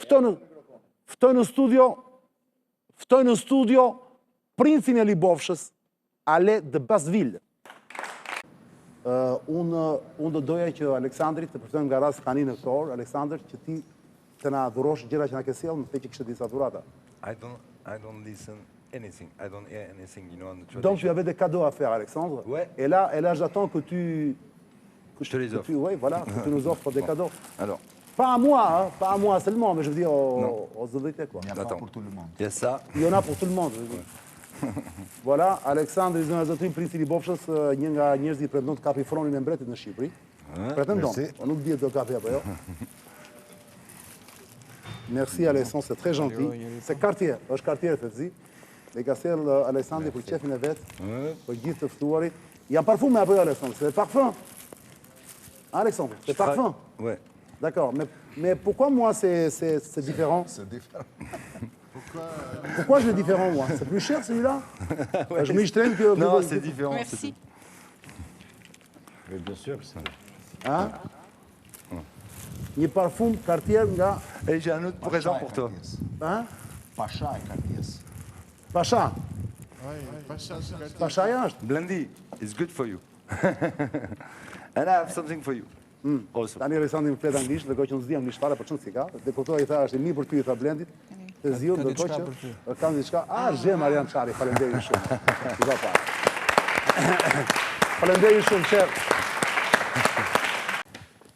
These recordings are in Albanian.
ftoj në studio princin e Libofshës, Ale de Basville. Unë do doja që Aleksandri të përfitojmë nga rast kaninë këtor, Aleksandr, që ti të na dhurosh gjëra që na ke sjellë, më the që kishte disa dhurata. I don't listen anything. I don't hear anything, you know, on the tradition. Donc tu avais des cadeaux à faire, Alexandre. Ouais. Et là j'attends que tu... Je te les offre. Oui, voilà, que tu nous offres des cadeaux. Alors, Pas à moi seulement, mais je veux dire aux invités, quoi. Il y a pas pour tout le monde. il y a ça. Il y en a pour tout le monde. Voilà, Aleksandri zonë zotrin princi i Libofshës, një nga njerëzit pretendon të kapi fronin e mbretit në Shqipëri. Pretendon, po nuk dihet do kapi apo jo. Merci Alessandre, c'est très gentil. C'est Cartier, është Cartier Fevzi. Dhe ka sjell Alessandri për qefin e vet, për gjithë të ftuarit. Janë parfume apo jo Alessandre? C'est parfum. Alexandre, c'est parfum. Ouais. D'accord, mais pourquoi moi c'est différent? C'est différent. Pourquoi je l'ai différent, moi? C'est plus cher, celui-là? Ouais. Je me traîne que... Non, c'est différent. Merci. Mais bien sûr, ça. Hein? Një parfum Cartier nga... Et j'ai un autre présent pour toi. Hein? Pacha et Cartier. Pasha. Ouais, Pasha është. Blondie, it's good for you. And I have something for you. Also. Tani Alessandri më flet anglisht, dhe që unë s'di anglisht fare, për çon si ka. Dhe kuptoj i tha, është i mirë për ty, i tha Blendit. Të ziu, dhe që... Kam diçka. Zhe Marian Çari, faleminderit shumë. Faleminderit shumë, qef.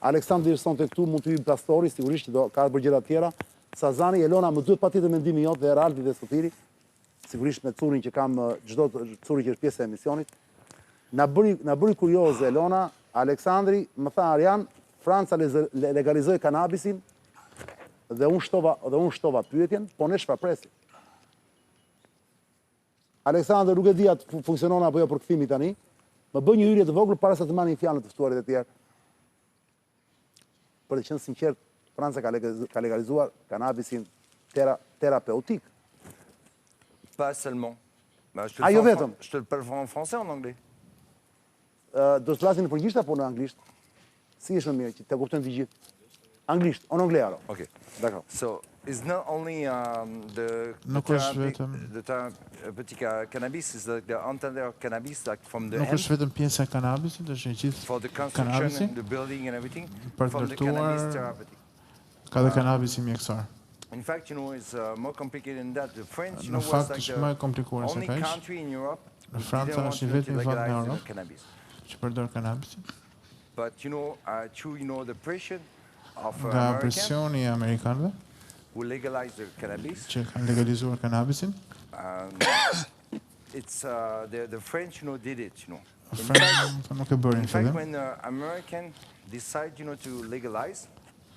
Aleksandri sonte këtu, mund të hyjë pastori, sigurisht që do ka për gjëra tjera. Sazani, Elona, më duhet patjetër mendimi jot dhe Eraldi dhe Sotiri. Sigurisht me curin që kam, çdo curi që është pjesë e emisionit. Na bëri kurioze Elona, Aleksandri më tha Arjan, Franca legalizoi kanabisin dhe unë shtova pyetjen, po ne shpapresim. Aleksandër, nuk e di atë funksionon apo jo për kthimi tani, më bë një hyrje të vogël para se të marrin fjalën të ftuarit e tjerë. Për të qenë sinqert, Franca ka legalizuar kanabisin thérapeutique. Pas seulement. Bah, je te Ah, le fais vetëm. je te le parle en français ou en anglais? Do të flasin në përgjithësi apo në anglisht? Si është më mirë që të kuptojnë të gjithë? Anglisht, en anglais alors. Okay. D'accord. So, it's not only the therapeutic cannabis, is like the entender cannabis, like from the Nuk end, është vetëm pjesa e kanabisit, është e gjithë for the construction, kanabisi, the building and everything, për from the ndërtuar- cannabis therapeutic. ka dhe kanabisi mjekësor. In fact, you know, it's more complicated than that. The French, you Në know, was fakt like është më e the komplikuar se only kaq, country in Europe Në that Franca didn't want është i to vetmi vend në legalize Europë cannabis. që përdor kanabisin. But you know, through the pressure of Nga Americans presioni i amerikanëve who legalized the cannabis, që kanë legalizuar kanabisin, it's the French, you know, did it, you know. Francë nuk e bërin In fact, fillim. when the American decide, you know, to legalize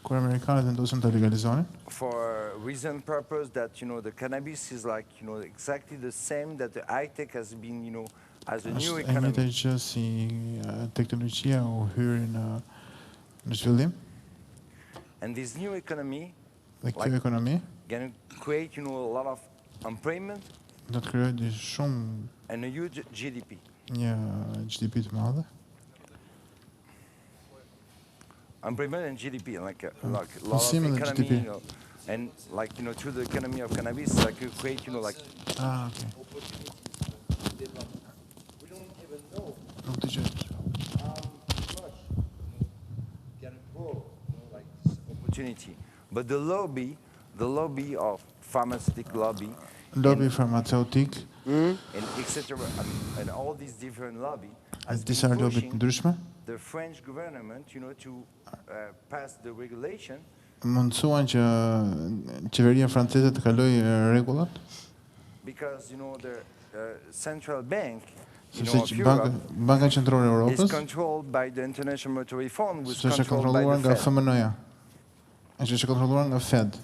Kur amerikanët vendosën të legalizonin, for reason purpose that, you know, the cannabis is like, you know, exactly the same that the high tech has been, you know, as a new është e njëjta economy. gjë si teknologjia u hyri në zhvillim And this new economy dhe kjo ekonomi can create, you know, a lot of employment do të krijojë shumë and a huge GDP. një GDP të madhe. Employment and GDP, like a lot of Consumer and economy, GDP. you know, and like, you know, through the economy of cannabis, like you create, you know, like Ah, okay. Nuk të gjë. can grow, you know, like this opportunity. But the lobby of pharmaceutical lobby, Lobi farmaceutik, and etc. And all these different lobby has been disa lobi të pushing ndryshme, the French government, you know, to pass the regulation mundësuan që qeveria franceze të kalojë rregullat, because, you know, the central bank, you sepse know, of që Europe Banka Qendrore e is Europës controlled by the International Monetary Fund, which is është e controlled by kontrolluar the nga Fed. FMN-ja. Është e kontrolluar nga Fed.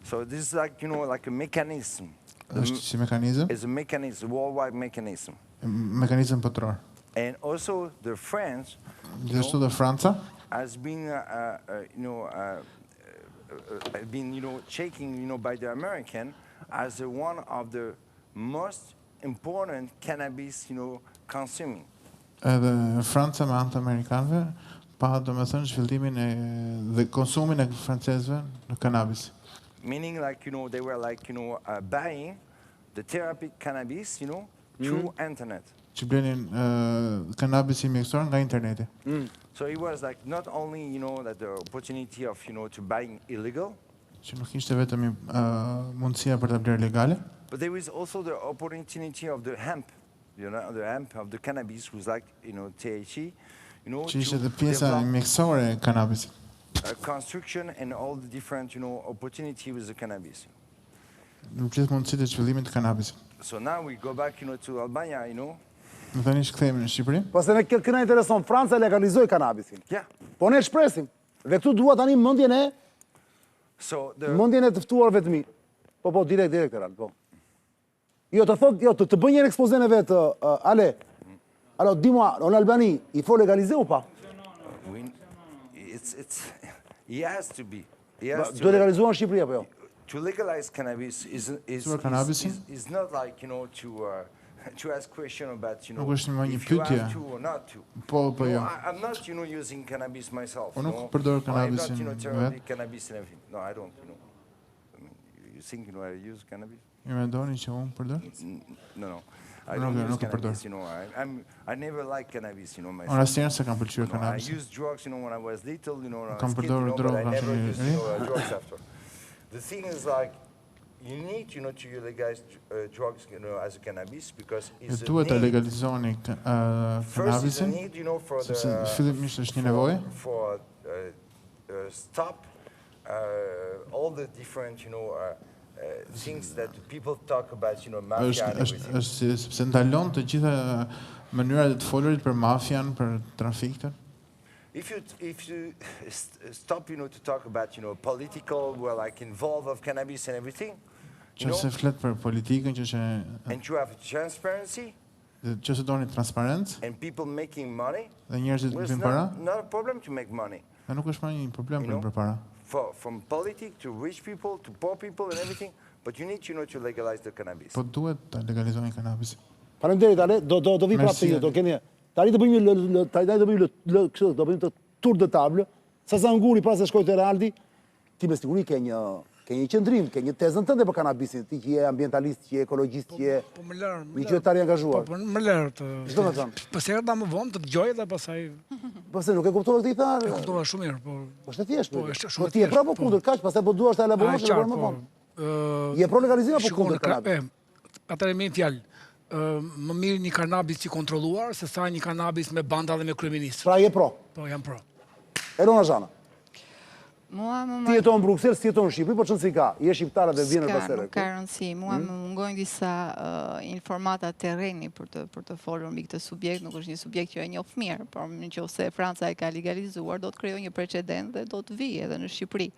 So this is like, you know, like a mechanism. Është si mekanizëm, It's a mechanism, worldwide mechanism. mekanizëm botror. And also the French Gjithashtu dhe Franca has been, been, you know, shaking, you know, by the American as one of the most important cannabis, you know, consuming. edhe Franca me anë të amerikanëve pa domethënë zhvillimin dhe konsumin e francezëve në kanabis. Meaning, like, they were like, buying the therapeutic cannabis, through internet. Që blenin kanabisin mjekësor nga interneti. So it was like not only, that the opportunity of, to buying illegal, Që nuk ishte vetëm mundësia për ta blerë legale, but there was also the opportunity of the hemp, the hemp of the cannabis was like, THC, që ishte to dhe pjesa develop mjekësore e kanabisit. construction and all the different, opportunity with the cannabis. Në gjithë mundësitë e zhvillimit të kanabisit. So now we go back, to Albania, Më tani shkthehemi në Shqipëri. Pastaj ne këna intereson Franca legalizoi kanabisin. Yeah. Po ne shpresim. Dhe këtu dua tani mendjen e të ftuarve të mi. Po, direkt Erald, po. Jo, të bëj një ekspozen e vetë, Ale. Alors, dis-moi, en Albanie, il faut legaliser ou pas? It has to be. Do legalizuar në Shqipëri apo jo? To legalize cannabis is not like, to ask question about, Nuk është një if you pyetje. have to or not to. Po jo. I'm not, using cannabis myself. Unë nuk përdor kannabisin I'm not, vetë. therapy, cannabis and everything. No, I don't, I mean, you think, I use cannabis? Ju mendoni që unë përdor? No. I Nuk don't e use përdor. cannabis, I never like cannabis, myself. Unë asnjëherë s'e kam pëlqyer I kanabis. used drugs, when I was little, when I was Kam kid, përdorur but droga I never që used, ri. drugs after. The thing is like, you need, to legalize drugs, as a cannabis because it's a Duhet ta need. legalizoni First is a kanabisin, need, for sepse the fillimisht është një nevojë for stop all the different, things that people talk about, mafia and everything. është sepse ndalon të gjitha mënyrat e të folurit për mafian, për trafikun. If you stop, to talk about, political, well, like involved of cannabis and everything, Që se flet për politikën, and you have transparency që se doni transparencë and people making money, dhe njerëzit well, it's bëjnë para, not a problem to make money. dhe nuk është një problem për bërë para. From politics to rich people to poor people and everything, but you need, to legalize the cannabis. Po duhet ta legalizoni kanabisin. Faleminderit, Ale, do vi prapë te ju, do keni. Tani do bëjmë të tur de table. Sa Zanguri pas se shkoi te Realdi, ti me siguri ke një qendrim, ke një tezën tënde për kanabisin, ti që je ambientalist, që je ekologjist, që je një qytetar i angazhuar. Po më lërë të... Ç'do të thënë? Pastaj erdha më vonë të dëgjoj dhe pastaj... Po se nuk e kuptova këtë i tha. E kuptova shumë mirë, po... Po është e thjeshtë. Po, është shumë Po e ti je thjeshtë, prapë po. kundër kaq, pastaj po duash ta elaborosh edhe më vonë. Je pro legalizim apo kundër kanabis? Atëherë me një fjalë, më mirë një kanabis i kontrolluar se sa një kanabis me banda dhe me kryeminist. Pra je pro. Po, jam pro. Elona Zhana. Ti jeton në Bruxelles, ti jeton në Shqipëri, po çon si ka? Je shqiptare dhe vjen pas herë. Nuk ka rëndësi. Mua më mungojnë disa informata terreni për të folur mbi këtë subjekt, nuk është një subjekt që e njoh mirë, por nëse Franca e ka legalizuar, do të krijojë një precedent dhe do të vijë edhe në Shqipëri.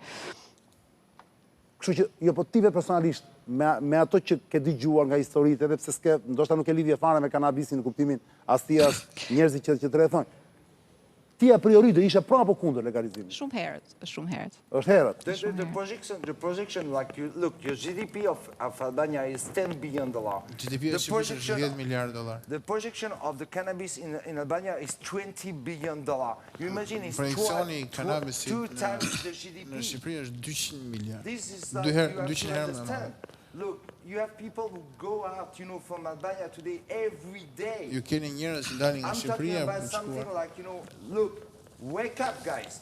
Kështu që, jo, po ti vetë personalisht, me ato që ke dëgjuar nga historitë, edhe pse ndoshta nuk e lidhje fare me kanabisin në kuptimin as ti as njerëzit që të rrethojnë. Ti a priori do ishe pra apo kundër legalizimit? Shumë herët. Është herët. The projection, like, look, your GDP of Albania is $10 billion. GDP është 10 miliard dollar. The projection of the cannabis in Albania is $20 billion. You imagine it's Projekcioni i kanabisit two times the GDP. Në Shqipëri është 200 miliard. This is like, 200 herë më madhe. Look, you have people who go out, from Albania today every day. Ju keni njerëz që dalin nga I'm talking Shqipëria about për të something shkuar. like, look, wake up, guys.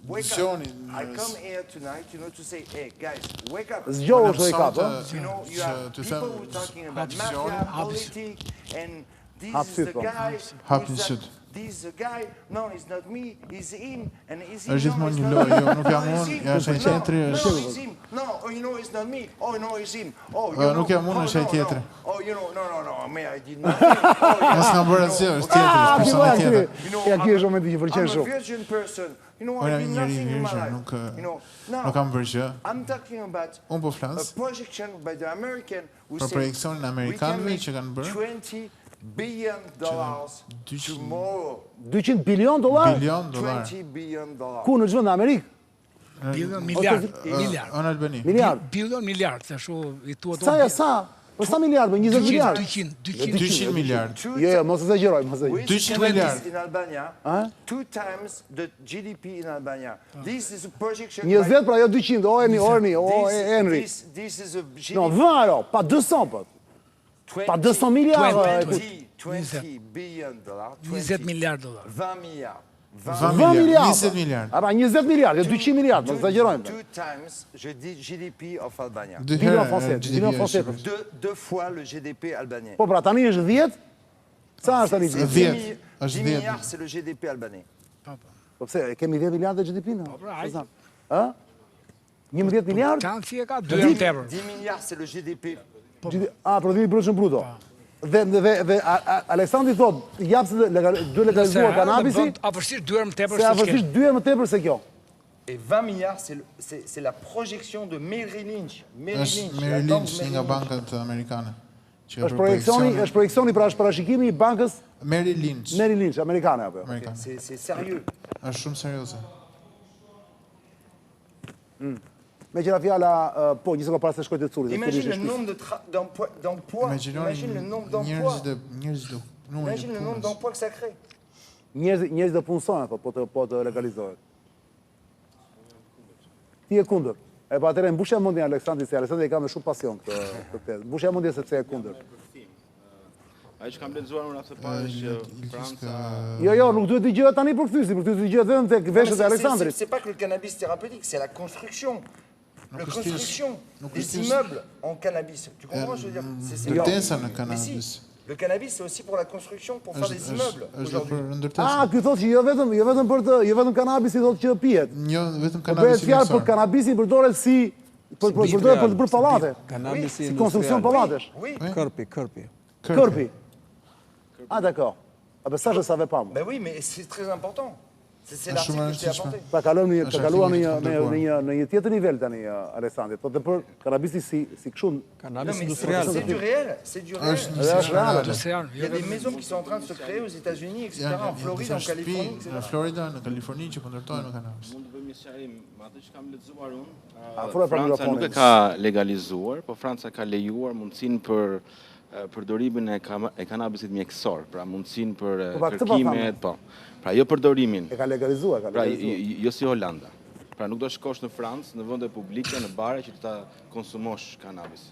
Wake up. Zgjoni, I come here tonight, to say, hey, guys, wake up. Zgjohu është wake up, You have people who are talking about mafia, politics, and this is the guy. This is the guy. No, it's not me. It's him, and it's him. Është gjithmonë një lojë, jo, nuk jam unë, është ai tjetri, No, është. it's him. No, it's not me. Oh, no, it's him. Oh, Nuk jam unë, është ai tjetri. Oh, no, me, I did nothing. Mos na bëra asgjë, është tjetri, është personi tjetër. Ja ki është momenti që pëlqen I'm a shumë. virgin person. I Unë jam did një nothing in my virgin, life. nuk kam bërë gjë. I'm talking about Unë po a flas projection by the American who për said projeksionin e amerikanëve që kanë bërë $20 billion tomorrow. 200 bilion dollar? bilion dollar. $20 billion. Ku në çfarë në Amerikë? Bilion, miliard. Në Albani. Miliard. Bilion, miliard, se shu i tua Sa? Po sa miliard, 20 miliard. 200 miliard. Jo, mos exagjeroj, mos exagjeroj. With 200 cannabis miliard. in Albania, 2 times the GDP in Albania. This is a projection. 20 pra jo 200, o Erni, o Henry. This is a GDP. Non, 20 alors, pas 200 pote. Pas 200 milliards. 20 billion dollars. 20 miliard dollar. 20 milliards. 20 miliard. 20 miliard. Ah, 20 miliard, jo 200 miliard, mos exagjerojmë. 2 times GDP of Albania. Milion francez, milion francez. Deux fois le GDP albanais. Po pra tani është 10. Sa është tani? 10. 10 milliards, c'est le GDP albanais. Po pse, kemi 10 miliardë GDP në? pra, hajde. Ë? 11 miliard? Kanë si e ka 2 herë tepër. 10 milliards, c'est le GDP. Prodhimi brutshëm bruto. Dhe Aleksandri thot, japse duhet legalizuar kanabisi, Afërsisht 2 herë më tepër se se afërsisht 2 herë më tepër se kjo. Et 20 milliards, c'est la projection de Merrill Lynch. Është Merrill Lynch nga bankat amerikane. Është projeksioni pra është parashikimi i bankës Merrill Lynch. Merrill Lynch amerikane apo? Amerikane. C'est sérieux. Është shumë serioze. Me qëra fjala, po, një sekond para se shkoj te Curi. Imagine le nombre d'emplois. Imagine le nombre d'emplois. Njerëzit Imagine le nombre d'emplois que ça crée. Njerëzit do punsojnë, po të legalizohet. Ti e kundër. E pa atëre, mbushja mendjen Aleksandri, se Aleksandri ka me shumë pasion këtë temë. Mbushja mendjen se pse e kundër. Ai që kam lexuar unë atë parë që Franca. Jo, nuk duhet të dëgjohet tani për kthysi, për kthysi dëgjohet vetëm tek veshët e Aleksandrit. C'est pas que le cannabis thérapeutique, c'est la construction. La construction des immeubles en cannabis. Tu comprends ce que je veux dire? Ndërtesa në Mais kanabis. si, le cannabis c'est aussi pour la construction, pour faire des immeubles Është aujourd'hui. për ndërtesa. Ky thotë që jo vetëm për të, jo vetëm kanabisi thotë që pihet. Jo, vetëm Bëhet kanabisi. fjalë për kanabisin përdoret si përdoret për pallate. Kanabisi Si konstruksion pallatesh. Oui, Kërpi. Ah d'accord. Ah ben ça je savais pas moi. ben oui, mais c'est très important. C'est Ah, l'article que je t'ai shumë apporté. Pra kaluam Është në një tjetër nivel tani Aleksandri. Po për kanabisi si kështu. Non, Kanabis mais industrial. c'est du réel, c'est du réel. Është reale. Il y a des maisons qui sont en train de se créer aux États-Unis, etc., en Floride, en Californie, etc. Në Florida, në Kaliforni që po ndërtojnë me kanabis. Mund të bëjmë një sqarim, atë që kam lexuar unë. Afro për Franca nuk mikrofonin. e ka legalizuar, po Franca ka lejuar mundësinë për përdorimin e kanabisit mjekësor, pra mundësinë për Po, pra, këtë po kërkimet, po. Pra jo përdorimin. E ka legalizuar, Pra jo si Holanda. Pra nuk do shkosh në Francë, në vende publike, në bare që të ta konsumosh kanabis.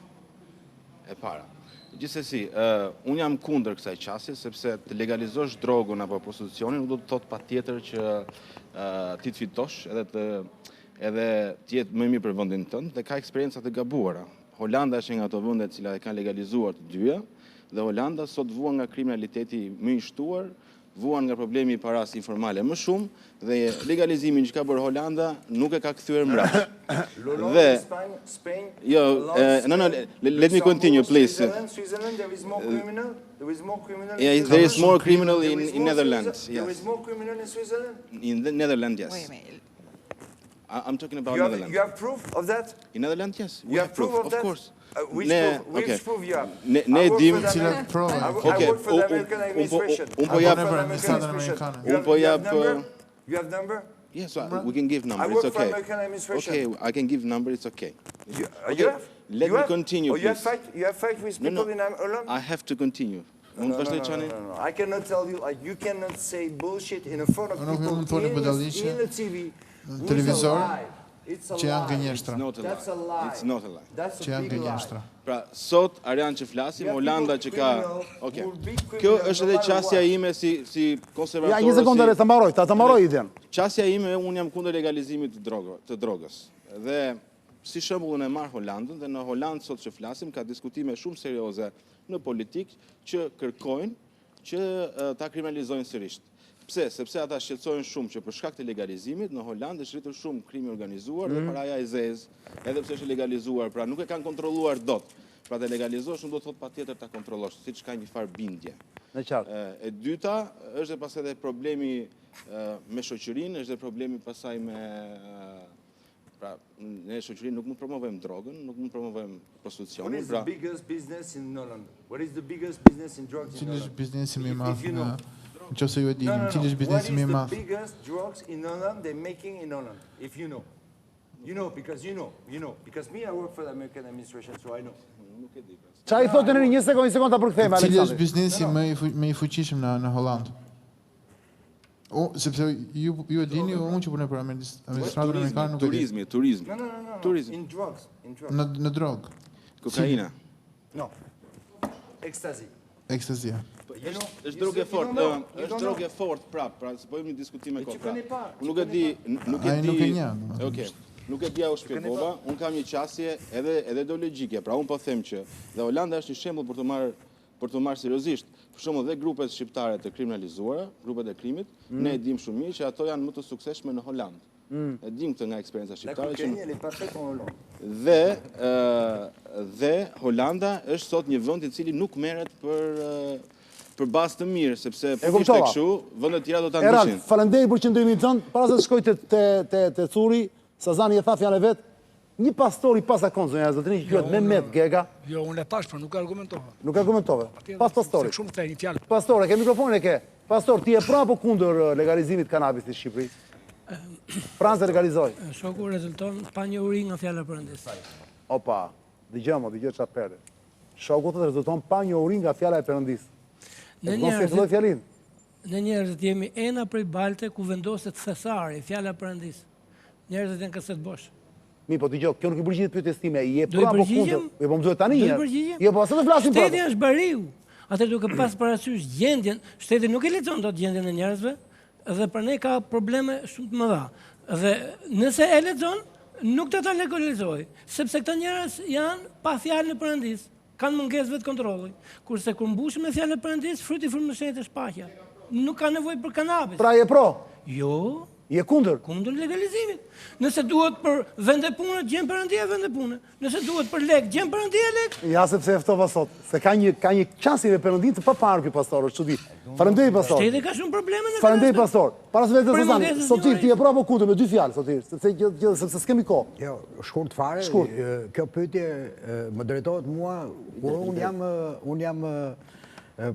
E para. Gjithsesi, unë jam kundër kësaj qasje, sepse të legalizosh drogun apo prostitucionin nuk do të thotë patjetër që ti të fitosh edhe të jetë më mirë për vendin tënd dhe ka eksperjenca të gabuara. Holanda është nga ato vende të cilat e kanë legalizuar të dyja dhe Holanda sot vuan nga kriminaliteti më i shtuar, vuan nga problemi i paras informale më shumë dhe legalizimin që ka bërë Holanda nuk e ka kthyer mbrapsht. Dhe Spain, jo, no, let me continue, please. Switzerland, there is more criminal. There is more criminal. Yeah, there is more criminal in Netherlands. There Yes, is more criminal in Switzerland. in the Netherlands, Wait a yes. minute. I'm talking about You Netherlands. have proof of that? In Netherlands, yes. We You have proof of of that? course. Which Ne, proof? Which okay. proof you have? Ne I work dim for the cilat American- prova. I Okay, work for the American administration. un po Apo jap në American ambasadën administration. amerikane. You have- po you have jap, number? You have number? Yes, we can give number. I It's work for okay. American administration. Okay, I can give number. It's okay. You Okay, have? let You me have? continue, Oh, you have please. fight? You have fight with No, people no. in Holland? I have to continue. Unë vazhdoj çani. No. I cannot tell you, like, you cannot say bullshit in front of Nuk people mund të thoni in budalliqe the TV. në televizor It's a që janë lie. gënjeshtra. Not a That's a lie. lie. It's not a lie. That's Që a janë big lie. gënjeshtra. Pra, sot Arian që flasim, Yeah, Holanda people që ka... criminal Okay. will be criminal Kjo është no edhe matter qasja what. ime si konservator. Ja, një sekundë të mbaroj, ta mbaroj iden. Qasja ime, unë jam kundër legalizimit të drogës. Dhe si shembull unë e marr Holandën dhe në Holandë sot që flasim ka diskutime shumë serioze në politikë që kërkojnë që ta kriminalizojnë sërish. Pse? Sepse ata shqetësojnë shumë që për shkak të legalizimit në Holandë është rritur shumë krimi organizuar dhe paraja e zezë, edhe pse është legalizuar, pra nuk e kanë kontrolluar dot. Pra të legalizosh nuk do të thotë patjetër ta kontrollosh, siç ka një farë bindje. Në qartë. E dyta është dhe pas edhe problemi me shoqërinë, është dhe problemi pasaj me pra ne shoqërinë nuk mund promovojmë drogën, nuk mund promovojmë What prostitucionin, is the pra biggest business in Holland? What is the biggest business in drugs in Cili është Holland? biznesi më i If madh you know. nëse ju e dini, cili është What biznesi is më i the madh? biggest drugs in Holland they're making in Holland? If you know. You know, because you know. Because me, I work for the American administration, so I know. nuk e di pas. Qa i thotë në një sekonda për këthejme, Cili është Aleksandri? biznesi më i fuqishëm në Holland? Sepse ju e dini, unë që punoj për administratën amerikanë nuk e di. Turizmi. No. Tourism. In drugs. In drugs. Në drogë, Kokaina. No. Ecstasy. ekstazia. Është drogë e fortë, është drogë e fortë prap, pra se po jemi në diskutime tu kopra. connais pas. Unë nuk e di, Ai nuk e njeh, domethënë. Okej. Nuk e dia u shpjegova, unë kam një qasje edhe ideologjike, pra unë po them që dhe Holanda është një shembull për të marrë seriozisht. Për shembull dhe grupet shqiptare të kriminalizuara, grupet e krimit, ne e dim shumë mirë që ato janë më të suksesshme në Holandë. E dim këtë nga eksperienca La shqiptare që cocaïne, elle est pas faite en Hollande. dhe Holanda është sot një vend i cili nuk merret për bazë të mirë, sepse po ishte kuptova. kështu, vendet tjera do ta Erald, ndishin. falenderit për qëndrimin tënd. Para se të shkoj te Curi, Sazani e tha fjalën e vet. Një pastor i pazakonshëm, ja zotërin që quhet Mehmet Gega, Jo, unë e tash, por nuk argumentova. nuk argumentove. Pas pastorit. Se shumë të një fjalë. Pastor, e ke mikrofonin e ke. Pastor, ti e pra apo kundër legalizimit kanabisit në Shqipëri? Franca legalizoi. Shoku rezulton pa një uri nga fjala Perëndis. Opa, dëgjoj çfarë pere. Shoku thotë rezulton pa një uri nga fjala e Perëndis. Në Mos e filloj fjalin. njerëzit jemi ena prej balte ku vendoset thesari, fjala Perëndis. Njerëzit janë kaset bosh. Mi, po dëgjoj, kjo nuk i përgjigjet pyetjes time. Je Do i pra apo përgjigjem? kundër? Jo, po më duhet tani. Do i njerë. përgjigjem? Jo, po sa të flasim Shteti prapë. është bariu. Atë duke pas parasysh gjendjen, shteti nuk e lexon dot gjendjen e njerëzve dhe për ne ka probleme shumë të mëdha. Dhe nëse e lexon, nuk do ta legalizoj, sepse këta njerëz janë pa fjalën e Perëndis, kanë mungesë vetë kontrolli. Kurse kur mbushim me fjalën e Perëndis, fryti i frymësisë është paqja. Nuk ka nevojë për kanabis. Pra je pro, Jo, je kundër. kundër legalizimit. Nëse duhet për vende pune, gjem Perëndia vende pune. Nëse duhet për lek, gjem Perëndia lek. Ja, sepse e ftova sot. Se ka një qasje me Perëndin të paparë ky pastor, është çudi. Faleminderit pastor. Shteti ka shumë probleme në Faleminderit pastor. Para se vetë Për Sazani, mungesën sot njëri. ti e pro apo kundër me dy fjalë sot sepse s'kemi kohë. Jo, shkurt fare, Shkurt. kjo pyetje më drejtohet mua, kur unë jam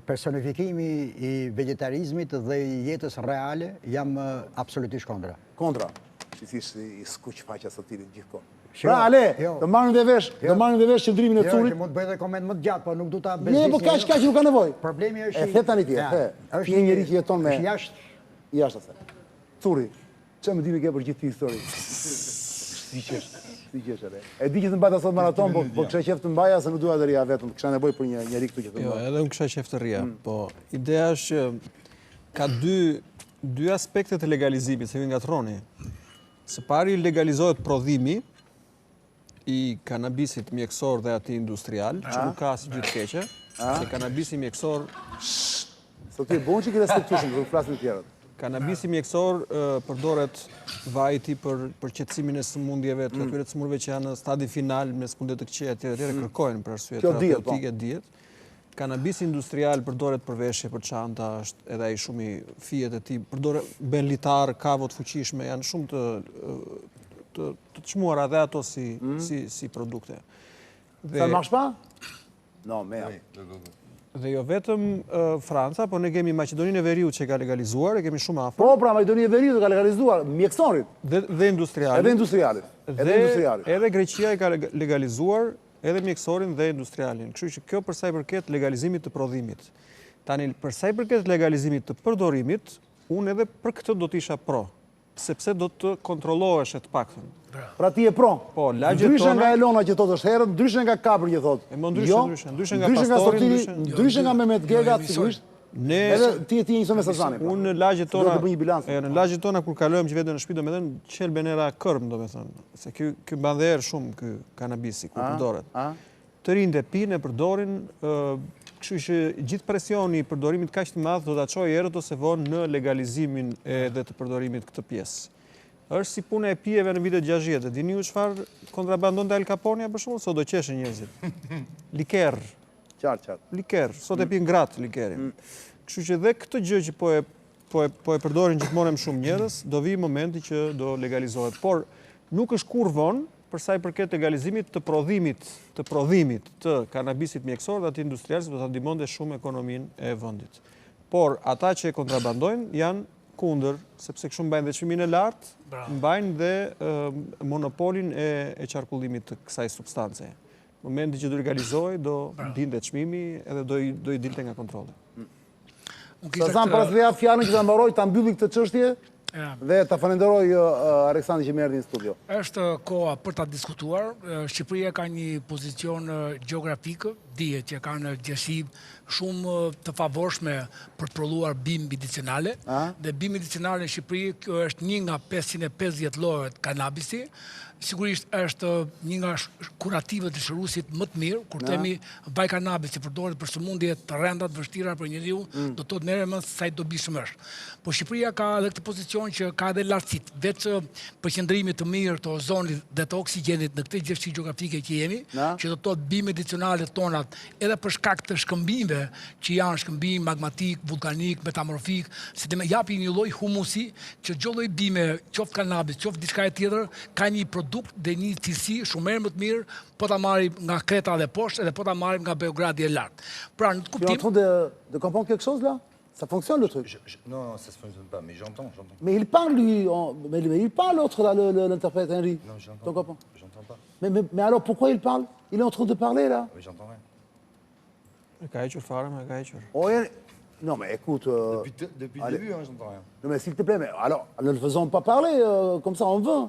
personifikimi i vegetarizmit dhe i jetës reale, jam absolutisht kontra. Kontra. Shqisisht i skuq faqja sotirit gjithkohë. Jo, Pra, Ale, jo. do marrim dhe vesh qëndrimin e Jo, Curit. që mund të bëj edhe koment më të gjatë, po nuk du ta Ne, bezdisni. po kaq nuk ka nevojë. Problemi është E the tani ti, Ja, the. është Ti je njeri që jeton me është jashtë asaj. Curi, çfarë më dini ke për gjithë histori? Si qesh ale. E di që të mbajta sot maraton, po kisha qef të mbaja se nuk dua të rija vetëm. Kisha nevojë për një njerëz këtu që të Jo, mbaj. edhe unë kisha qef të rria, po ideja është që ka dy aspekte të legalizimit, se vi ngatroni. Së pari legalizohet prodhimi i kanabisit mjekësor dhe ati industrial, që nuk ka asgjë të keqe, se kanabisi mjekësor Sot ti e bon që ki respektueshëm, kur flasin të tjerët. Kanabisi mjekësor përdoret vajti për qetësimin e sëmundjeve të atyre të smurve që janë në stadi final me sëmundje të këqija etj. Kërkojnë për arsye terapeutike diet. Kanabisi industrial përdoret për veshje, për çanta, është edhe ai shumë i fijet e tij, përdoret ben litar, kavo të fuqishme, janë shumë të çmuara dhe ato si produkte. Sa marrësh pa? No, me. Dhe jo vetëm Franca, po ne kemi Maqedoninë e Veriut që ka legalizuar, e kemi shumë afër. Po, pra, Maqedonia e Veriut ka legalizuar mjekësorit, Dhe industrialin. edhe industrialit. Edhe Greqia e ka legalizuar edhe mjekësorin dhe industrialin. Kështu që kjo për sa i përket legalizimit të prodhimit. Tani, për sa i përket legalizimit të përdorimit, unë edhe për këtë do t'isha pro, sepse do të kontrollohesh e të paktën. Pra ti e pro. Po, lagjet Ndryshe tona- nga Elona që thotë është herët, ndryshe nga Kapri që thotë. E mo ndryshe nga Pastori, Pastori, ndryshe nga Mehmet Gega, sigurisht. Ne Edhe ti e ti njëso me Sazani. unë në lagjet Do tona, të bëj një bilans. në lagjet tona kur kalojmë që vetëm në shtëpi, domethënë qelben era kërm, domethënë, se ky mban dhe erë shumë ky kanabisi kur përdoret. Të rinjtë e pinë e përdorin, kështu që gjithë presioni i përdorimit kaq të madh do ta çojë erët ose vonë në legalizimin edhe të përdorimit këtë pjesë. Është si puna e pijeve në vitet 60. Dini ju çfarë kontrabandonte Al Caponea për shembull, sot do qeshin njerëzit. Liker, Qartë. liker, sot e pin gratë likerin. Kështu që dhe këtë gjë që po e përdorin gjithmonë më shumë njerëz, do vi momenti që do legalizohet. Por nuk është kur vonë për sa i përket legalizimit të prodhimit të kanabisit mjekësor dhe atë industrial, se do ta ndihmonte shumë ekonominë e vendit. Por ata që e kontrabandojnë janë kundër, sepse kështu mbajnë dhe çmimin e lartë, mbajnë dhe monopolin e qarkullimit të kësaj substance. Momenti që do legalizohej, do dinte çmimi edhe do i dilte nga kontrolli. Sazan, para se të jap fjalën që ta mbaroj, ta mbylli këtë çështje dhe ta falenderoj Aleksandrin që më erdhi në studio. Është koha për ta diskutuar. Shqipëria ka një pozicion gjeografik, dihet që kanë gjësi shumë të favorshme për të prodhuar bimë medicinale. Dhe bimë medicinale në Shqipëri, kjo është një nga 550 llojet kanabisi. Sigurisht është një nga kurativet e shëruesit më të mirë, kur themi vaj kanabis që përdoret për sëmundje të rënda të vështira për njeriu, do të thotë merrem më sa i dobishëm është. Po Shqipëria ka edhe këtë pozicion që ka edhe lartësit, vetë përqendrimit të mirë të ozonit dhe të oksigjenit në këtë gjësi gjeografike që jemi, që do të thotë bimë medicinale tonat edhe për shkak të shkëmbimeve që janë shkëmbim magmatik, vulkanik, metamorfik, si të japin një lloj humusi që çdo lloj bime, qoftë kanabis, qoftë diçka tjetër, ka një produkt dhe një cilësi shumë më të mirë po ta marrim nga Kreta dhe poshtë edhe po ta marrim nga Beogradi e lartë. Pra, në kuptim... Tu es en train de comprendre quelque chose là? Ça fonctionne le truc? Non, ça se fonctionne pas, mais j'entends. Mais il parle lui, mais il parle l'autre là, l'interprète Henry. Non, j'entends. J'entends pas. Mais alors pourquoi il parle? Il est en train de parler là? Oui, j'entends rien. Ka hequr fare, me ka hequr. Non mais écoute... Depuis le début, hein, j'entends rien. Non mais s'il te plaît, mais alors ne le faisons pas parler comme ça en vain.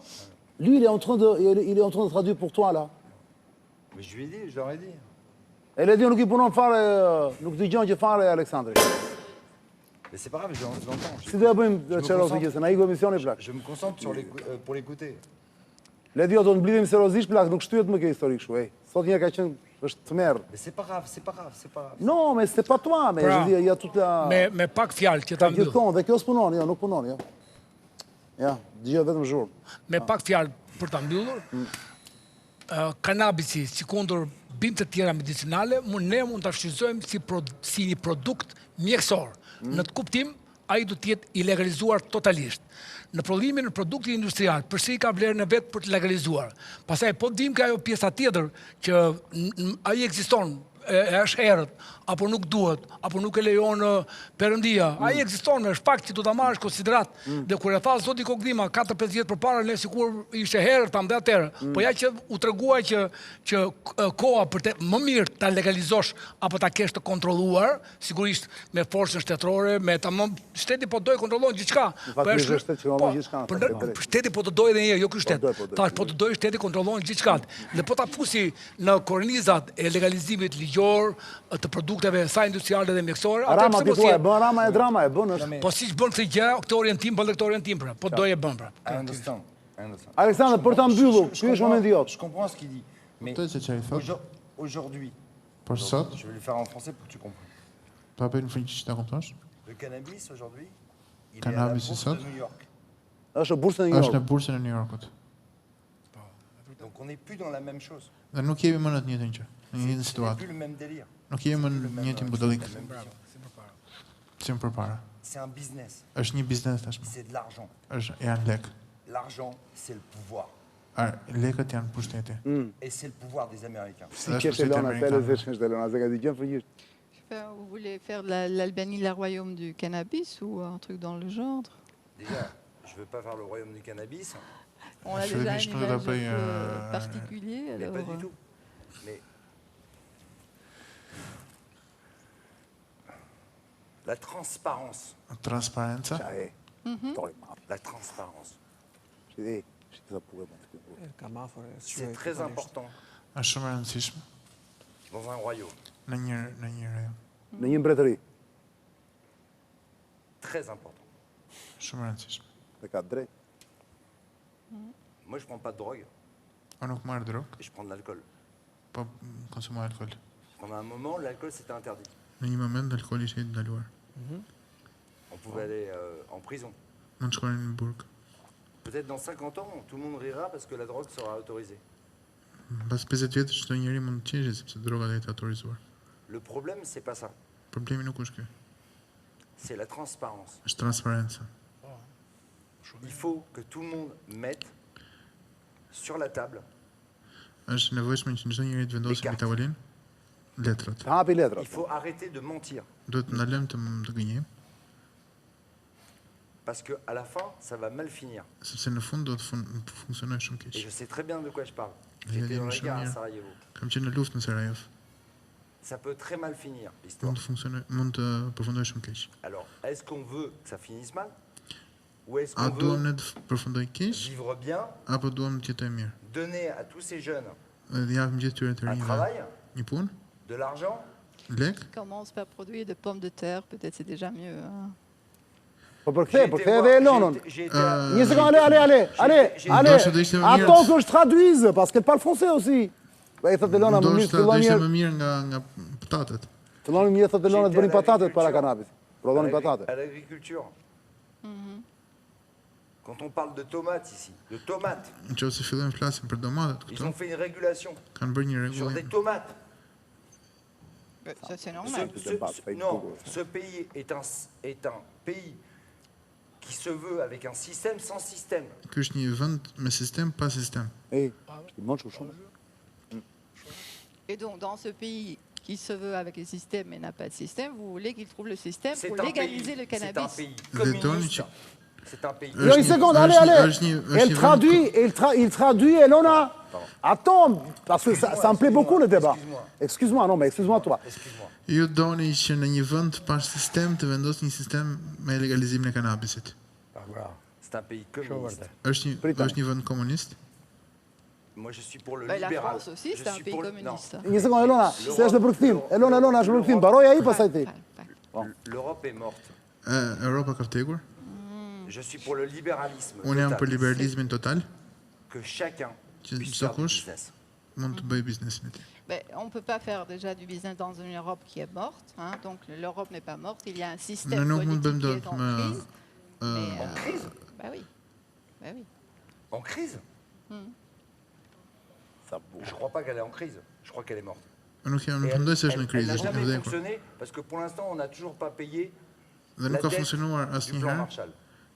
Lui, il est en train de traduire pour toi là. Mais je lui ai dit, je leur ai dit. Elle a dit nuk I punon fare, nuk dëgjon që fare Aleksandri. Mais c'est pas grave, je l'entends. Si do e bëjmë serozisht, se na iku emisioni plak. Je me concentre pour l'écouter. Le di do të mbledhim serozisht plak, nuk shtyhet më kjo histori kështu, ej. Sot një ka qenë është tmerr. Mais c'est pas grave, c'est pas grave, c'est pas grave. Non, mais c'est pas toi, mais je dis, il y a toute la... Me pak fjalë që ta mbyll. Gjithkohon, dhe kjo s'punon, jo, nuk punon, jo. Ja, dëgjoj vetëm zhurmë. Me pak fjalë për ta mbyllur, kanabisi, si kundër bimë të tjera medicinale, ne mund ta shfrytëzojmë si një produkt mjekësor. Në të kuptim, ai do të jetë I legalizuar totalisht. Në prodhimin në produkte industrial, përsëri ka vlerën e vet për të legalizuar. Pastaj po dim ka ajo pjesa tjetër që ai ekziston, është herët, apo nuk duhet, apo nuk e lejon Perëndia. Ai ekziston, është fakt që do ta marrësh konsiderat. Dhe kur e tha zoti Kokdima 4-5 vjet përpara, ne sikur ishte herët ta mbaj atëherë. Po ja që u treguaj që koha për të më mirë ta legalizosh apo ta kesh të kontrolluar, sigurisht me forcën shtetërore, me tamam shteti po doj kontrollon gjithçka. Po është shteti po të doj edhe një herë, jo ky shtet. Tash po të doj shteti kontrollon gjithçka. Dhe po ta fusi në kornizat e legalizimit ligjor të produkteve sa industriale dhe mjekësore. Rama ti thua, bën Rama e drama e bën është. Po siç bën këtë gjë, këtë orientim, bën këtë orientim pra. Po doje bën pra. Alexandre, për ta mbyllur, ky është momenti jot. Je comprends ce qu'il dit. Mais aujourd'hui, je vais le faire en français pour que tu comprennes. Ta bëjnë në frëngjisht ta kuptosh? Le cannabis aujourd'hui, il est à la bourse de New York. Është në bursën e New Yorkut. Është në bursën e New Yorkut. Donc on n'est plus dans la même chose. Dhe nuk jemi më në të njëjtën gjë, në një C'est situatë. plus le même délire. Nuk jemi më në një njëjtin budallik. Si më përpara. C'est un business. Është një biznes tashmë. C'est de l'argent. Janë lek. L'argent, c'est le pouvoir. Lekët janë pushteti. Et c'est le pouvoir des Américains. Si qu'est-ce que l'on appelle les échanges de l'on a dit frëngjisht. Vous voulez faire de l'Albanie le royaume du cannabis ou un truc dans le genre? Déjà, je veux pas faire le royaume du cannabis. On a déjà une image particulier. Mais pas du tout. Mais la transparence. Transparenca. La transparence. C'est très important. Është shumë e rëndësishme dans un royaume. Në një rajon. Në një mbretëri. Très important. Shumë e rëndësishme. Dhe ka drejt. Moi, je prends pas de drogue. Unë nuk marr drogë. Et je prends de l'alcool. Po konsumoj alkool. Pendant un moment, l'alcool c'était interdit. Në një moment alkooli ishte I ndaluar. On pouvait aller en prison. Mund shkonin në burg. Peut-être dans 50 ans, tout le monde rira parce que la drogue sera autorisée. Pas 50 vjet çdo njeri mund të qeshë sepse droga do jetë autorizuar. Le problème, c'est pas ça. Problemi nuk është ky. C'est la transparence. Është transparenca. Il faut que tout le monde mette sur la table. Është nevojshme që çdo njeri të vendosë mbi tavolinë letrat. Hapi letrat. Il faut arrêter de mentir. Duhet të ndalojmë të gënjejmë. Parce qu'à la fin, ça va mal finir. Sepse në fund do të funksionojë shumë keq. Et je sais très bien de quoi je parle. J'étais dans la guerre à Sarajevo. Kam qenë në luftë në Sarajevo. Ça peut très mal finir, l'histoire. Mund të përfundojë shumë keq. Alors, est-ce qu'on veut que ça finisse mal? Ou est-ce A qu'on duam ne veut të përfundojë keq, vivre bien, apo duam të jetojmë mirë? donner à tous ces jeunes Dhe japim gjithë tyre të un rinjve travail, një punë, de l'argent, lek, Commence par produire de pommes de terre, peut-être c'est déjà mieux. Hein. Po J'ai përkthej été edhe Elonën. Një sekondë, allez. Ndoshta do ishte më mirë. Attends que je traduise, parce qu'elle parle français aussi. E thot Elona më mirë, Ndoshta do fillon ishte një, më mirë nga patatet. fillon një thot Elona të bëni patatet para kanabis. Prodhoni patate. à l'agriculture. Quand on parle de tomates ici, de tomates, Nëse fillojmë flasim për domatet ils këtu, ont fait une régulation kanë bërë një sur des rregullim. tomates. Ça c'est normal. Non, ce pays est un pays qui se veut avec un système sans système. Ky është një vend me sistem pa sistem. Ej, i mançu shumë. Et donc, dans ce pays qui se veut avec le système mais n'a pas de système, vous voulez qu'il trouve le système C'est pour un légaliser pays, le c'est un cannabis. pays Dhe doni communiste. që C'est un pays. Jo, une seconde, allez. Elle traduit, il traduit, Elona. Attends, parce que ça me plaît beaucoup le débat. Excuse-moi, non, mais excuse-moi toi. Excuse-moi. ju doni që në një vend pa sistem të vendosni një sistem me legalizimin e kanabisit. C'est un pays communiste. Është një vend komunist. Moi, je suis pour le La libéral. France aussi, c'est un pays communiste. Një sekondë, Elona, se është në përkthim. Elona, është në përkthim. Mbaroj ai pastaj ti. L'Europe est morte. Europa ka vdekur. Je suis pour le libéralisme. Unë jam total. për liberalizmin total, Que chacun që puisse çdo faire du kush business. mund të bëjë biznesin e tij. Ben, on ne peut pas faire déjà du business dans une Europe qui est morte. Hein, donc l'Europe n'est pas morte. Il y a un système Nuk mund politique bëjmë qui est dot en me crise. Mais, En crise? bah oui. Bah oui. En crise? Je crois pas qu'elle est en crise. Je crois qu'elle est morte. Nuk jam Et nuk mendoj se është në elle krizë, n'a është në jamais vdekur. fonctionné parce que pour l'instant, on n'a toujours pas payé Dhe la nuk ka dette funksionuar du plan asnjëherë. Marshall.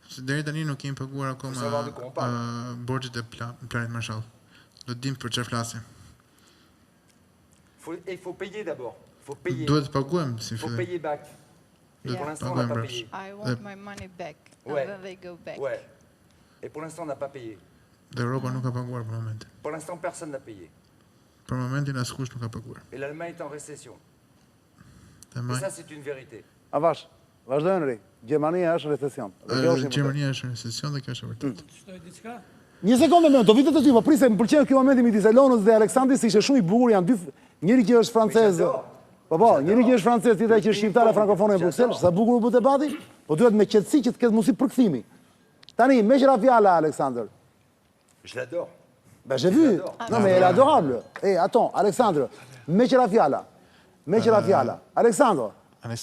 Se deri tani nuk kemi paguar Faut savoir de akoma quoi on parle. borxhet e planit Marshall. Do të dim për çfarë flasim. Il faut payer d'abord. Il faut payer. Duhet të paguajmë si Il faut fillim. payer back. Et Duhet pour të l'instant, on n'a paguajmë pas rreth. payé. I want my money back. Ouais. And then they go back. Ouais. Et pour l'instant, on n'a pas payé. Dhe Europa nuk ka paguar për momentin. Pour l'instant, personne n'a payé. Për momentin askush nuk ka paguar. Et l'Allemagne est en récession. Dhe Et më ça, c'est une vérité. Avash, vazhdo Henri. Gjermania është në recession. Dhe kjo është një vërtet. Gjermania është në recesion dhe kjo është e vërtetë. Shtoj diçka? Një sekondë më, do vitet të ty, po prisë, më pëlqen ky momenti midis Elonës dhe Aleksandrit, se ishte shumë i bukur, janë dy, njëri që është francez. Po, njëri që është francez, tjetra që është shqiptare frankofone në Bruxelles, sa bukur u bë debati, po duhet me qetësi që të ketë mundësi përkthimi. Tani, me qëra fjala Aleksandr. Je l'adore. Ben j'ai vu. Non mais elle est adorable. Eh, attends, Alexandre, me qëra fjala. Me qëra fjala. Alexandre,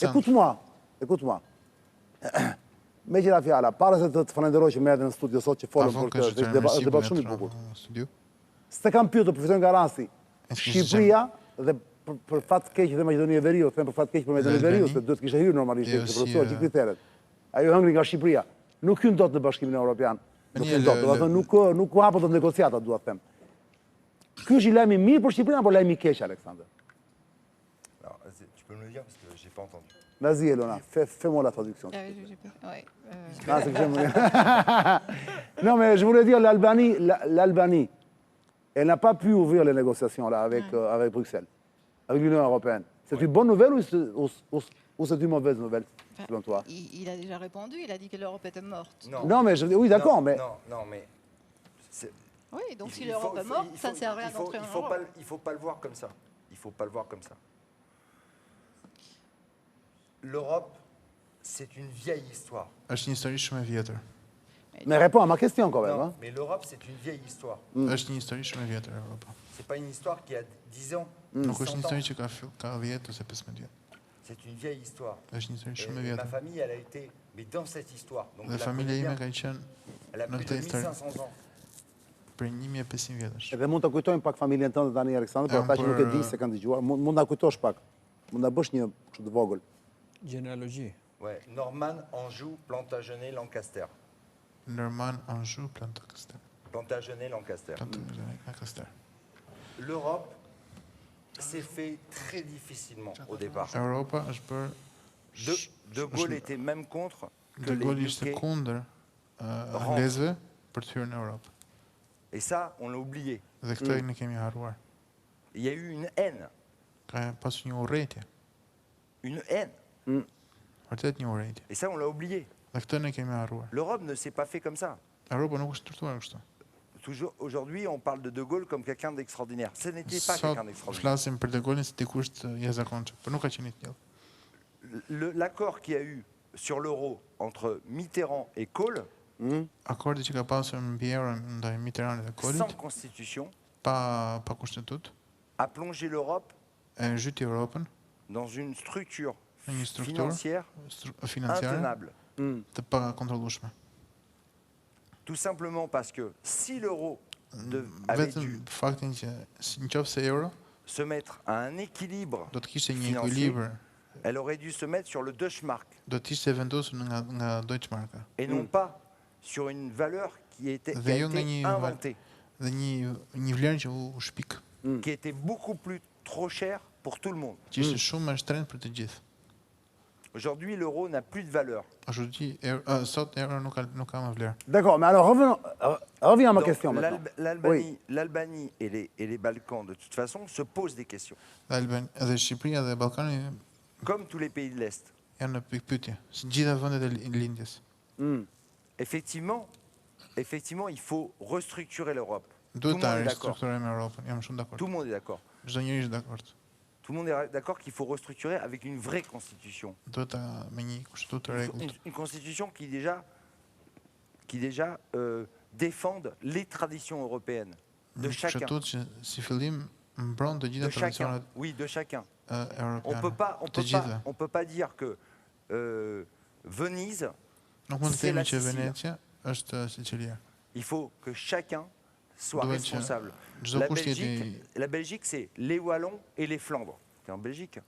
écoute-moi. Écoute-moi. Me qëra fjala, para se të falenderoj që më erdhe në studio sot që folëm për këtë, është debat shumë i bukur. S'te kam pyetur, përfitojnë nga rasti. Shqipëria dhe për fat të keq dhe Maqedonia e Veriut, them për fat të keq për Maqedoninë e Veriut, se duhet të kishte hyrë normalisht të plotësoj gjithë kriteret. Ajo hëngri nga Shqipëria, nuk hyn dot në Bashkimin Evropian. Nuk hyn dot, do të thonë nuk hapet dot negociata, dua të them. Ky është i lajmi mirë për Shqipërinë apo lajmi i keq, Alexander? Alors, tu peux me le dire parce que j'ai pas entendu. Vas-y, Elona, fais-moi la traduction. Ah oui, j'ai peur. Ouais, Ah, c'est que j'aime. Non, mais je voulais dire, l'Albanie, elle n'a pas pu ouvrir les négociations là avec Bruxelles, avec l'Union européenne. C'est une bonne nouvelle ou c'est une mauvaise nouvelle, selon toi? Il a déjà répondu, il a dit que l'Europe était morte. Non, mais oui, d'accord, mais... Non, mais... Oui, donc si l'Europe est morte, ça ne sert à rien d'entrer en Europe. Il ne faut pas le voir comme ça. Il ne faut pas le voir comme ça. L'Europe, c'est une vieille histoire. Është një histori shumë e vjetër. Mais réponds à ma question quand même. Non, Hein? mais l'Europe, c'est une vieille histoire. Është një histori shumë e vjetër Europa. C'est pas une histoire qui a 10 ans. Nuk 100 është një ans. histori që ka 10 ose 15 vjet. C'est une vieille histoire. Është një histori shumë e Et ma vjetër. famille, elle a été mais dans cette histoire. Donc Dhe je la familja connais ime bien. ka qenë Elle a në plus këtë de histori 1500 ans. për 1500 vjetësh. Edhe mund të kujtojmë pak familjen tënde tani, Aleksandr, por ata që nuk e di se kanë dëgjuar, mund na kujtosh pak. Mund na bësh një kështu të vogël. Genealogji. Ouais, Norman, Anjou, Plantagenet, Lancaster. Norman, Anjou, Plantagenet. Plantagenet, Lancaster. Lancaster. L'Europe s'est fait très difficilement au départ. Europa është bërë De Gaulle était même contre que De les Gaulle ishte UK kundër anglezëve për të hyrë në Europë. Et ça, on l'a oublié. Dhe këtë ne kemi harruar. Il y a eu une haine. Ka pasur një urrëtie. Une haine. Vërtet një urrëtie. Et ça, on l'a oublié. Dhe këtë ne kemi harruar. L'Europe ne s'est pas fait comme ça. Europa nuk është strukturuar kështu. Toujours, aujourd'hui, on parle de Gaulle comme quelqu'un d'extraordinaire. Ce n'était pas quelqu'un Sot d'extraordinaire. flasim për De Gaulin si dikush të jashtëzakonshëm, por nuk ka qenë i tillë. L'accord qu'il y a eu sur l'euro entre Mitterrand et Kohl, Akordi që ka pasur mbi euron ndaj Mitterrandit dhe sans Kohlit, constitution, pa kushtetutë, a plongé l'Europe e zhyti Europën dans une structure në një strukturë financière financiare intenable. të pa kontrollueshme. Tout simplement parce que si l'euro avait Vetëm dû faktin që nëse euro se mettre à un équilibre do të kishte një financier, ekuilibër, elle aurait dû se mettre sur le Deutschmark do të ishte vendosur nga Deutschmarka et non pas sur une valeur qui a été inventée, dhe një vlerë që u shpik, qui était beaucoup plus trop chère pour tout le monde. që ishte shumë më shtrenjtë për të gjithë. Aujourd'hui, l'euro n'a plus de valeur. Aujourd'hui, sot euro nuk ka më vlerë. D'accord, mais alors reviens à ma question maintenant. L'Albanie et les Balkans, de toute façon, se posent des questions. Dhe Shqipëria dhe Ballkani Comme tous les pays de l'Est. janë në pikpyetje, si gjitha vendet e lindjes. Effectivement, il faut restructurer l'Europe. Tout le Duhet monde ta est d'accord. ristrukturojmë Europën, jam shumë dakord. Tout le monde est d'accord. Çdo njeri është dakord. Tout le monde est d'accord qu'il faut restructurer avec une vraie constitution. Duhet ta me një kushtetutë të rregullt. Une constitution qui déjà défende les traditions européennes de chacun. Kushtetutë që si fillim mbron të gjitha De chacun. tradicionet Oui, de chacun. européane. On peut pas dire que Venise, Nuk mund të c'est la themi që Sicilie. Venecia është Sicilia. Il faut que chacun soit Duhet që responsable. çdo La kush jetë La Belgique, c'est les Wallons et les Flandres. C'est en Belgique.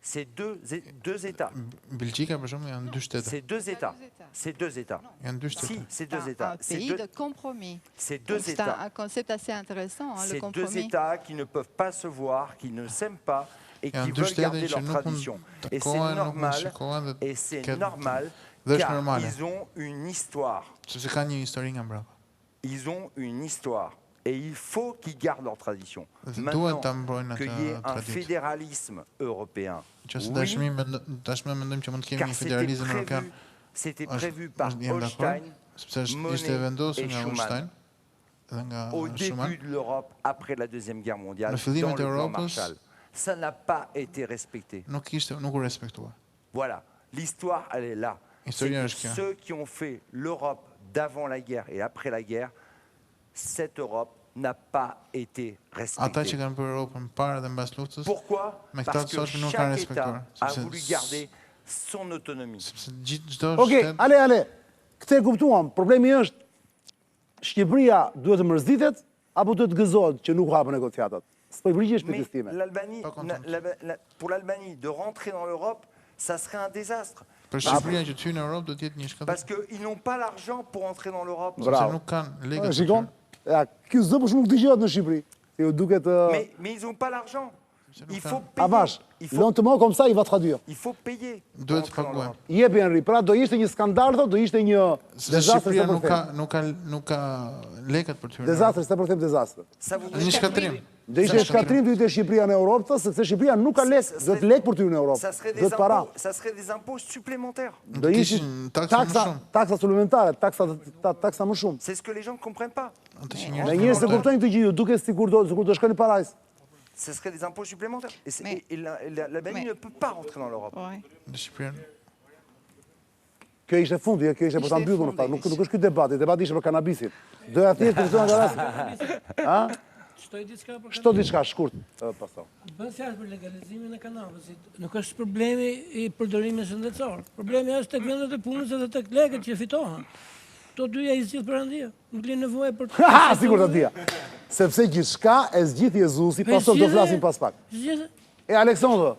C'est deux États. Belgjika për shembull janë dy shtete. C'est deux États. C'est deux États. Janë dy Si, shtete. c'est deux États. Un pays de compromis. C'est Donc, deux c'est États. un concept assez intéressant, hein, le C'est deux compromis. États qui ne peuvent pas se voir, qui ne s'aiment pas et qui Janë dy veulent shtete garder që leur nuk mund tradition. të Et c'est takohen, nuk mund të normal. shikohen dhe Et c'est ketë- normal Dhe është car normale. ils ont une histoire. Sepse kanë një histori nga mbrapa. Ils ont une histoire. Et il faut qu'ils gardent leur tradition. Duhet Maintenant ta mbrojnë qu'il y ait atë un traditë. fédéralisme européen, Qëse oui, tashmë mendojmë që mund të kemi car një federalizëm europian. c'était Është- prévu par jam Holstein dakord, sepse ishte Monnet vendosur et nga Schuman. Holstein dhe nga au début Schuman. de l'Europe après la Deuxième Guerre mondiale Në fillimet dans e le plan Europës, Marshall. Ça n'a pas été respecté. Nuk u respektuar. Voilà, l'histoire, elle est là. Historia C'est është kjo. ceux qui ont fait l'Europe d'avant la guerre et après la guerre, cette Europe n'a pas été Ata që respectée. kanë bërë Europën para dhe mbas luftës, Pourquoi? me këta Parce que sot nuk kanë chaque respektuar. État a voulu garder son autonomie. Sepse çdo Okej, shtet ale. Këtë e kuptuam. Problemi është Shqipëria duhet të mërzitet apo duhet të gëzohet që nuk hapën negociatat? S'po i përgjigjesh Mais pyetjes time. l'Albanie, Pas contente. pour l'Albanie, de rentrer dans l'Europe, ça serait un désastre. për Shqipëria që të hyjë në Europë do të jetë një shkatër. Parce qu'ils n'ont pas l'argent pour entrer dans l'Europe. Bravo. Sepse nuk kanë lekë. Shikon? Ja, ky zë për shumë nuk dëgjohet në Shqipëri. Ju duket Mais ils n'ont pas l'argent. Il faut Avash, payer. lentement comme ça il va traduire. Il faut payer. pour Duhet të entrer dans paguajnë. l'Europe. Jepi Henri, pra do ishte një skandal, thotë, do ishte një Sepse dezastër Shqipëria se nuk për ka them. nuk ka lekët për të hyrë. Dezastër se për them dezastër. Ça voudrait Një dire- shkatrim. Do ishte shkatrim do ishte Shqipëria në Europë, thotë, sepse Shqipëria nuk ka lekë, do të lekë për të hyrë në Europë. Ça serait Do des të para. impôts, ça serait des impôts supplémentaires. Do ishin Kishin taksa më shumë. taksa suplementare, taksa më shumë. C'est ce que les gens ne comprennent pas. Atë që Me njerëzit njerëz se nuk kuptojnë të gjithë, duke sikur do shkoni parajs. Ce serait des impôts supplémentaires. Mais- Et l'Albanie mais- ne peut pas rentrer dans l'Europe. Ouais. në Shqipëri. Kjo ishte fundi, kjo ishte për ta Ishte mbyllur në fundi. fakt. Nuk është ky debati, debati ishte për kanabisin. Doja thjesht të thonë nga rasti. Ha? Shtoj diçka për Shto diçka shkurt, pastaj. Bën fjalë për legalizimin e kanabësit. Nuk është problemi i përdorimit shëndetësor. Problemi është tek vendet e punës edhe tek lekët që fitohen. Këto dyja i zgjidh Perëndia. Nuk ka nevojë për Ha, sigur ta dia. Sepse gjithçka e zgjidh Jezusi, pastaj do flasim pas pak. Zgjidh. Et Alexandre,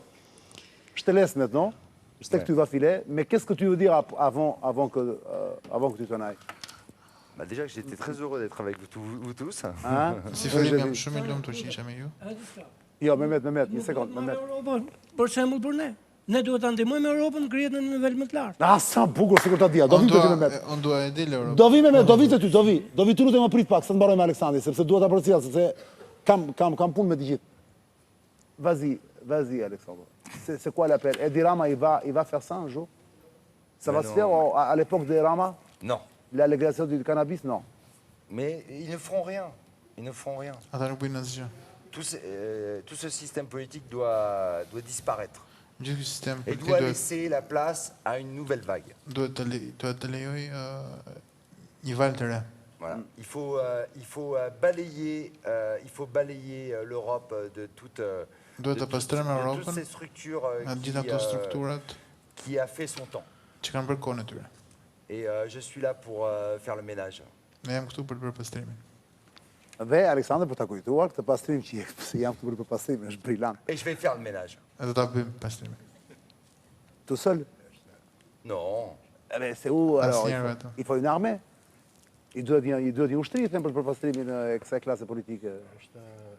je te laisse maintenant. Je sais que tu vas filer, mais qu'est-ce que tu veux dire avant que tu t'en ailles? Bah déjà que j'étais très heureux d'être avec vous tous. Hein? Si fillim jam shumë i lumtur që isha me ju. Jo, Mehmet, një sekond, Mehmet. Për shembull për ne. Ne duhet ta ndihmojmë Europën në krijet në nivel më të lartë. Sa bukur sikur ta dia. Do vi të ty me. Unë dua e di l'Europë. Do vi me, do vi të ty, do vi. Do vi të lutem më prit pak, se të mbaroj me Aleksandrin, sepse dua ta përcjell, sepse kam punë me të gjithë. Vas-y Alexandre. C'est quoi l'appel? Edi Rama, il va faire ça un jour? Ça va se faire à l'époque de Rama? Non. La légalisation du cannabis? Non. Mais ils ne feront rien. Ils ne feront rien. Ata nuk bëjnë asgjë. Tout ce système politique doit disparaître. Gjithë ky sistem Et politik doit laisser la place à une nouvelle vague. duhet të lejoj një valë të re. Voilà. Il faut balayer l'Europe de toutes Duhet të pastrojmë Europën ces structures nga gjitha ato strukturat qui a fait son temps. që kanë bërë kohën e tyre. Et je suis là pour faire le ménage. Ne jam këtu për të bërë pastrimin. Dhe Aleksandr për ta kujtuar këtë pastrim që se jam këtu për pastrimin, është brillant. Et je vais faire le ménage. E do ta bëjmë pastrimin. Tout seul? Non. Mais c'est où alors? Asnjëherë vetëm. Il faut une armée. I duhet një ushtri them për pastrimin e kësaj klase politike.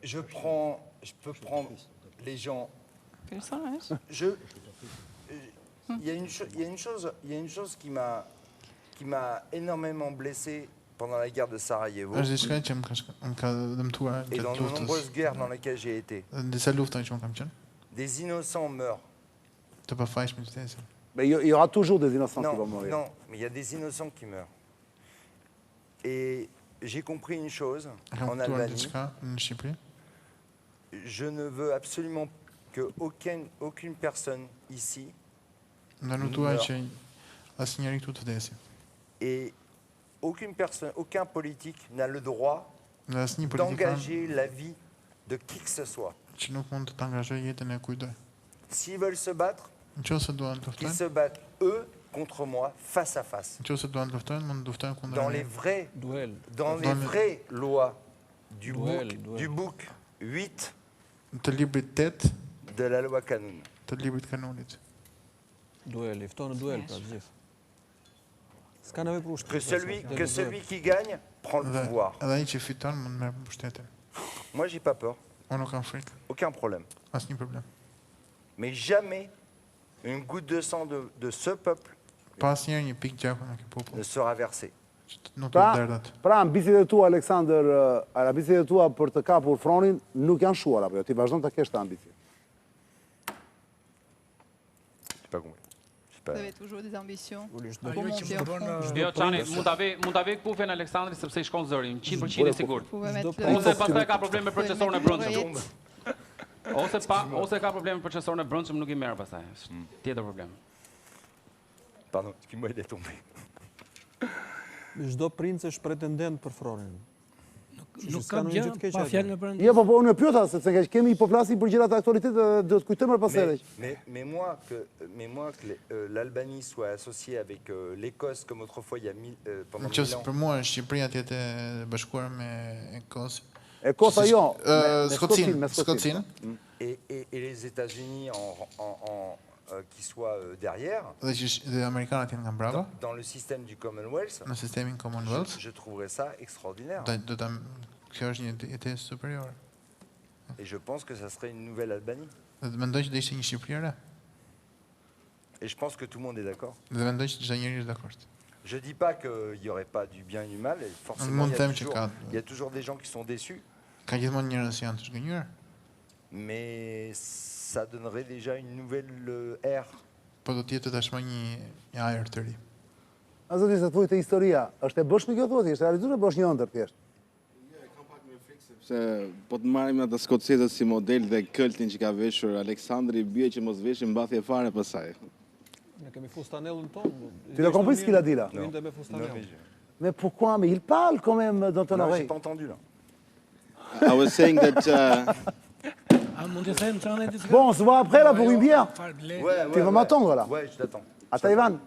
Je peux prendre les gens. Personnage. Il y a une chose qui m'a énormément blessé pendant la guerre de Sarajevo Është diçka që më ka dëmtuar et gjatë dans de luftës. nombreuses guerres dans lesquelles j'ai été. Në disa lufta që më kam qenë, Des innocents meurent. të pafajshëm që vdesin. Mais il y aura toujours des innocents qui vont Non, mourir. non, mais il y a des innocents qui meurent. Et j'ai compris une chose Kam en kuptuar Albanie. diçka në Shqipëri. Je ne veux absolument que aucune personne ici Më dënuar që asnjëri këtu të vdesë. et aucune personne, aucun politique n'a le droit Dhe asnjë politikan d'engager la vie de qui que ce soit. që nuk mund të angazhojë jetën e kujdoj. S'ils veulent se battre, Nëse duan të qu'ils luftojnë, se battent eux contre moi face à face. nëse duan të luftojnë, mund të luftojnë kundër Dans les meje. vraies lois du Duel. book 8 Të librit 8 de la loi Canoun. të librit kanonit. Duel, i ftonë në duel pra të gjithë. S'ka nevojë për Que ushtri. celui qui gagne prend le Dhe pouvoir. edhe ai që fiton mund të merr mbështetjen. Moi, j'ai pas peur. Unë nuk kam frikë, Aucun problème. asnjë problem. Mais jamais une goutte de sang de ce peuple Pa asnjëherë një pikë gjaku në këtë popull. ne sera versée. Nuk të derdhat. Pra, ambicjet e tua, Aleksandr, ambicjet e tua për të kapur fronin nuk janë shuar, apo jo? Ti vazhdon të kesh të ambicje. J'ai pas compris. Vous avez toujours des ambitions. Ajo që më bën Jo, Çani, mund ta vej kufjen Aleksandrit sepse i shkon zëri, 100% i sigurt. Pouvez mettre Ose pastaj ka probleme me procesorin e brendshëm. brendshëm. Ose ka probleme me procesorin e brendshëm, nuk i merr pastaj. Tjetër problem. Pardon, excuse-moi, il est tombé. Çdo princ është pretendent për fronin. Nuk kam gjë pa fjalë me brenda. Jo, po unë e pyeta sepse kemi po flasim për gjërat e aktualitetit, do të kujtojmë pas edhe. Mais moi que l'Albanie soit associée avec l'Écosse comme autrefois il y a pendant 1000 Nëse ans. për mua Shqipëria të jetë e bashkuar me Ekosë. Kosa jo, Skocinë. Et les États-Unis qui soient derrière, Dhe amerikanët janë nga brava dans le système du Commonwealth, në sistemin Commonwealth. je trouverais ça extraordinaire. Kjo është një jetë superiore. Et je pense que ça serait une nouvelle Albanie. Dhe mendoj që do ishte një Shqipëri e re. Et je pense que tout le monde est d'accord. Dhe mendoj që çdo njeri është dakord. Je dis pas qu'il n'y aurait pas du bien et du mal, et forcément il y a toujours des gens qui sont déçus, Ka gjithmonë njerëz që janë të zgënjur, mais ça donnerait déjà une nouvelle ère. po do të jetë tashmë një ajër të ri. A zoti se thuajte historia, është e bëshme kjo thuhet, është realizuar apo është një ëndër thjesht? Se po të marrim atë skocezët si model dhe këltin që ka veshur Aleksandri, bie që mos veshin mbathje fare pasaj. Ne kemi fustanellën tonë. Tu l'as compris ce qu'il a dit là? Vinte me fustanellën. Mais pourquoi? Mais il parle quand même dans ton Non, j'ai oreille. pas entendu là. I was saying that A mund të them çanë diçka? Bon, on se voit après là pour une bière. Tu vas m'attendre là? Ouais, je t'attends. À Taïwan?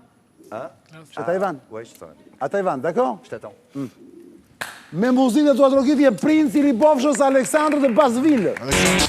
Hein? À Taïwan? Ouais, je t'attends. À Taïwan, d'accord? Je t'attends. Me mbuzinë e tua trokitje, princi i Libofshës Aleksandr të Basville.